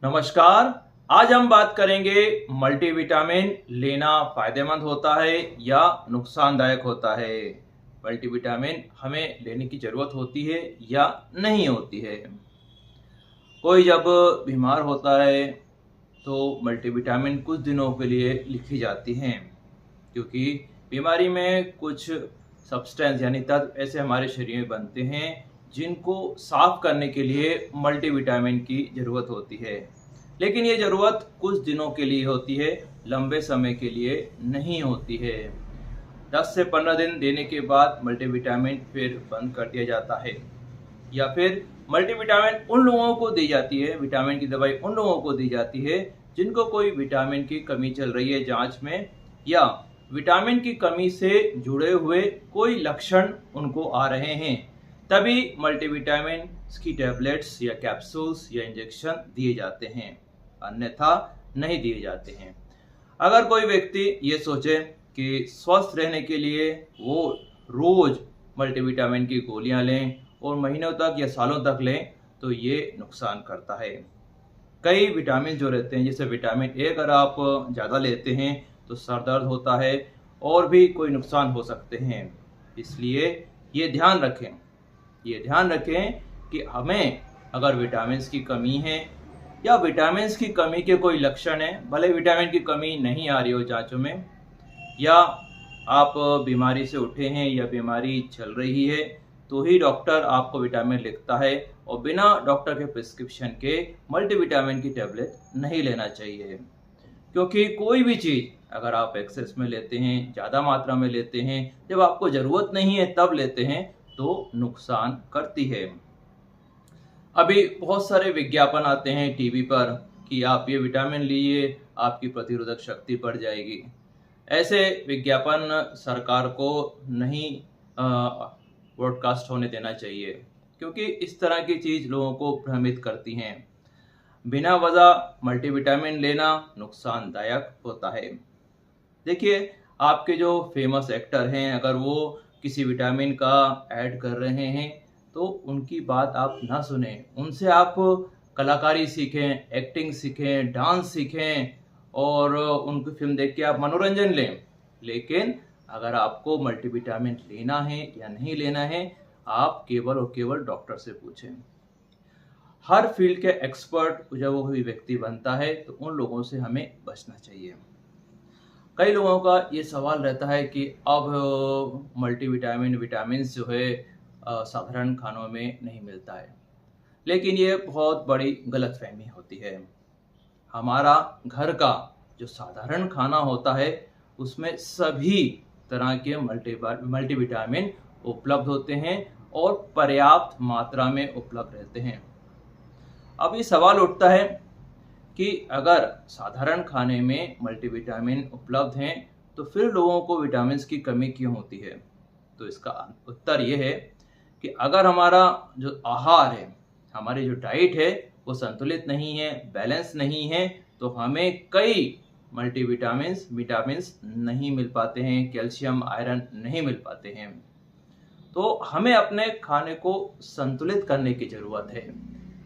नमस्कार। आज हम बात करेंगे मल्टीविटामिन लेना फायदेमंद होता है या नुकसानदायक होता है। मल्टीविटामिन हमें लेने की जरूरत होती है या नहीं होती है। कोई जब बीमार होता है तो मल्टीविटामिन कुछ दिनों के लिए लिखी जाती हैं, क्योंकि बीमारी में कुछ सब्सटेंस यानी तत्व ऐसे हमारे शरीर में बनते हैं जिनको साफ करने के लिए मल्टीविटामिन की ज़रूरत होती है। लेकिन ये ज़रूरत कुछ दिनों के लिए होती है, लंबे समय के लिए नहीं होती है। 10 से 15 दिन देने के बाद मल्टीविटामिन फिर बंद कर दिया जाता है, या फिर मल्टीविटामिन उन लोगों को दी जाती है, विटामिन की दवाई उन लोगों को दी जाती है जिनको कोई विटामिन की कमी चल रही है जांच में, या विटामिन की कमी से जुड़े हुए कोई लक्षण उनको आ रहे हैं, तभी मल्टीविटामिन की टैबलेट्स या कैप्सूल्स या इंजेक्शन दिए जाते हैं, अन्यथा नहीं दिए जाते हैं। अगर कोई व्यक्ति ये सोचे कि स्वस्थ रहने के लिए वो रोज मल्टीविटामिन की गोलियां लें और महीनों तक या सालों तक लें, तो ये नुकसान करता है। कई विटामिन जो रहते हैं, जैसे विटामिन ए अगर आप ज़्यादा लेते हैं तो सर दर्द होता है और भी कोई नुकसान हो सकते हैं। इसलिए ये ध्यान रखें कि हमें अगर विटामिन की कमी है या विटामिन की कमी के कोई लक्षण है, भले विटामिन की कमी नहीं आ रही हो जांचों में, या आप बीमारी से उठे हैं या बीमारी चल रही है, तो ही डॉक्टर आपको विटामिन लिखता है, और बिना डॉक्टर के प्रिस्क्रिप्शन के मल्टीविटामिन की टैबलेट नहीं लेना चाहिए। क्योंकि कोई भी चीज़ अगर आप एक्सेस में लेते हैं, ज़्यादा मात्रा में लेते हैं, जब आपको ज़रूरत नहीं है तब लेते हैं, तो नुकसान करती है। अभी बहुत सारे विज्ञापन आते हैं टीवी पर कि आप ये विटामिन लीजिए, आपकी प्रतिरोधक शक्ति बढ़ जाएगी। ऐसे विज्ञापन सरकार को नहीं ब्रॉडकास्ट होने देना चाहिए, क्योंकि इस तरह की चीज़ लोगों को भ्रमित करती हैं। बिना वजह मल्टीविटामिन लेना नुकसानदायक होता है। देखिए, आपके जो फेमस एक्टर हैं, अगर वो किसी विटामिन का ऐड कर रहे हैं तो उनकी बात आप ना सुने, उनसे आप कलाकारी सीखें, एक्टिंग सीखें, डांस सीखें और उनकी फिल्म देख के आप मनोरंजन लें। लेकिन अगर आपको मल्टीविटामिन लेना है या नहीं लेना है, आप केवल और केवल डॉक्टर से पूछें। हर फील्ड के एक्सपर्ट जब वो कोई व्यक्ति बनता है तो उन लोगों से हमें बचना चाहिए। कई लोगों का ये सवाल रहता है कि अब विटामिन जो है साधारण खानों में नहीं मिलता है, लेकिन ये बहुत बड़ी गलतफहमी होती है। हमारा घर का जो साधारण खाना होता है उसमें सभी तरह के मल्टीविटामिन उपलब्ध होते हैं और पर्याप्त मात्रा में उपलब्ध रहते हैं। अब ये सवाल उठता है कि अगर साधारण खाने में मल्टीविटामिन उपलब्ध हैं तो फिर लोगों को विटामिन की कमी क्यों होती है? तो इसका उत्तर ये है कि अगर हमारा जो आहार है, हमारी जो डाइट है वो संतुलित नहीं है, बैलेंस नहीं है, तो हमें कई विटामिन्स नहीं मिल पाते हैं, कैल्शियम, आयरन नहीं मिल पाते हैं। तो हमें अपने खाने को संतुलित करने की ज़रूरत है,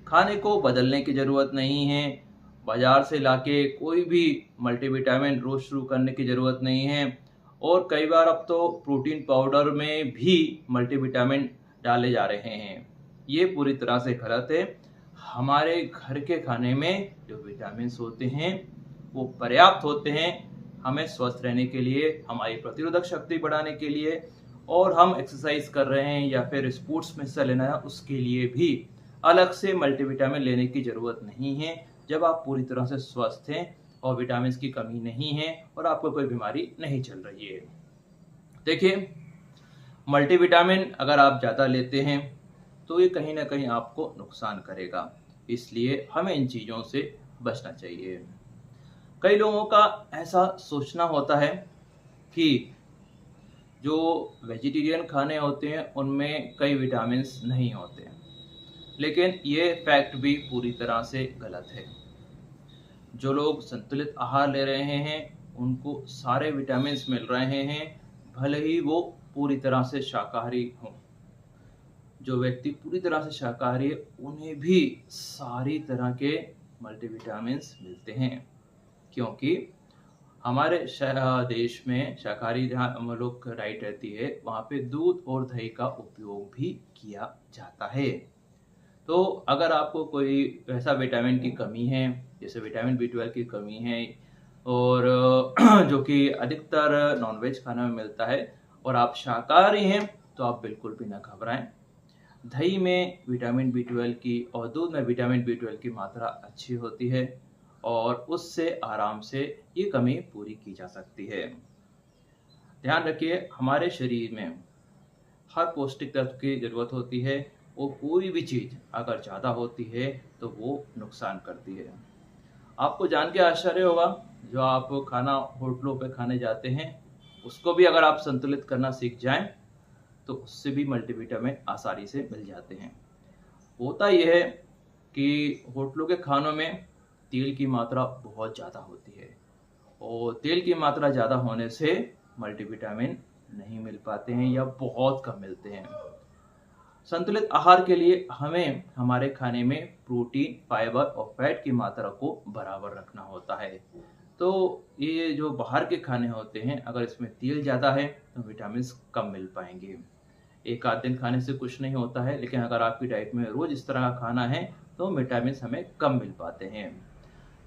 खाने को बदलने की ज़रूरत नहीं है। बाज़ार से लाके कोई भी मल्टीविटामिन रोज़ शुरू करने की ज़रूरत नहीं है। और कई बार अब तो प्रोटीन पाउडर में भी मल्टीविटामिन डाले जा रहे हैं, ये पूरी तरह से गलत है। हमारे घर के खाने में जो विटामिन्स होते हैं वो पर्याप्त होते हैं हमें स्वस्थ रहने के लिए, हमारी प्रतिरोधक शक्ति बढ़ाने के लिए, और हम एक्सरसाइज कर रहे हैं या फिर स्पोर्ट्स में हिस्सा लेना है उसके लिए भी अलग से मल्टीविटामिन लेने की ज़रूरत नहीं है, जब आप पूरी तरह से स्वस्थ हैं और विटामिन की कमी नहीं है और आपको कोई बीमारी नहीं चल रही है। देखिए, मल्टीविटामिन अगर आप ज़्यादा लेते हैं तो ये कहीं ना कहीं आपको नुकसान करेगा, इसलिए हमें इन चीज़ों से बचना चाहिए। कई लोगों का ऐसा सोचना होता है कि जो वेजिटेरियन खाने होते हैं उनमें कई विटामिन्स नहीं होते, लेकिन ये फैक्ट भी पूरी तरह से गलत है। जो लोग संतुलित आहार ले रहे हैं उनको सारे विटामिन्स मिल रहे हैं, भले ही वो पूरी तरह से शाकाहारी हों। जो व्यक्ति पूरी तरह से शाकाहारी है उन्हें भी सारी तरह के मल्टीविटामिन्स मिलते हैं, क्योंकि हमारे देश में शाकाहारी जहाँ हम लोग डाइट रहती है वहाँ पे दूध और दही का उपयोग भी किया जाता है। तो अगर आपको कोई ऐसा विटामिन की कमी है, जैसे विटामिन B12 की कमी है और जो कि अधिकतर नॉनवेज खाना में मिलता है और आप शाकाहारी हैं, तो आप बिल्कुल भी ना घबराएं। दही में विटामिन B12 की और दूध में विटामिन B12 की मात्रा अच्छी होती है और उससे आराम से ये कमी पूरी की जा सकती है। ध्यान रखिए, हमारे शरीर में हर पौष्टिक तत्व की ज़रूरत होती है और कोई भी चीज़ अगर ज़्यादा होती है तो वो नुकसान करती है। आपको जान के आश्चर्य होगा, जो आप खाना होटलों पे खाने जाते हैं उसको भी अगर आप संतुलित करना सीख जाएं तो उससे भी मल्टीविटामिन आसानी से मिल जाते हैं। होता यह है कि होटलों के खानों में तेल की मात्रा बहुत ज़्यादा होती है और तेल की मात्रा ज़्यादा होने से मल्टीविटामिन नहीं मिल पाते हैं या बहुत कम मिलते हैं। संतुलित आहार के लिए हमें हमारे खाने में प्रोटीन, फाइबर और फैट की मात्रा को बराबर रखना होता है। तो ये जो बाहर के खाने होते हैं, अगर इसमें तेल ज़्यादा है तो विटामिन कम मिल पाएंगे। एक आध दिन खाने से कुछ नहीं होता है, लेकिन अगर आपकी डाइट में रोज़ इस तरह का खाना है तो विटामिन हमें कम मिल पाते हैं।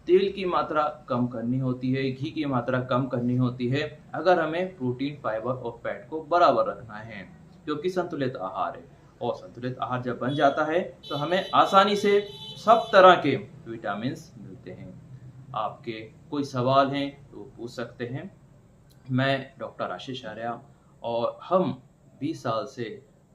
तेल की मात्रा कम करनी होती है, घी की मात्रा कम करनी होती है अगर हमें प्रोटीन, फाइबर और फैट को बराबर रखना है, क्योंकि संतुलित आहार है। और संतुलित आहार जब बन जाता है तो हमें आसानी से सब तरह के विटामिन्स मिलते हैं। आपके कोई सवाल हैं तो पूछ सकते हैं। मैं डॉक्टर आशीष आर्या और हम 20 साल से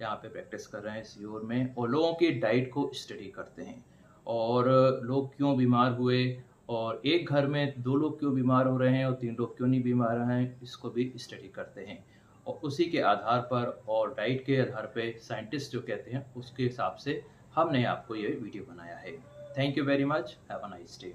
यहाँ पे प्रैक्टिस कर रहे हैं सीहोर में और लोगों की डाइट को स्टडी करते हैं और लोग क्यों बीमार हुए और एक घर में 2 लोग क्यों बीमार हो रहे हैं और 3 लोग क्यों नहीं बीमार हैं, इसको भी स्टडी करते हैं। और उसी के आधार पर और डाइट के आधार पे साइंटिस्ट जो कहते हैं उसके हिसाब से हमने आपको ये वीडियो बनाया है। Thank you very much, have a nice day.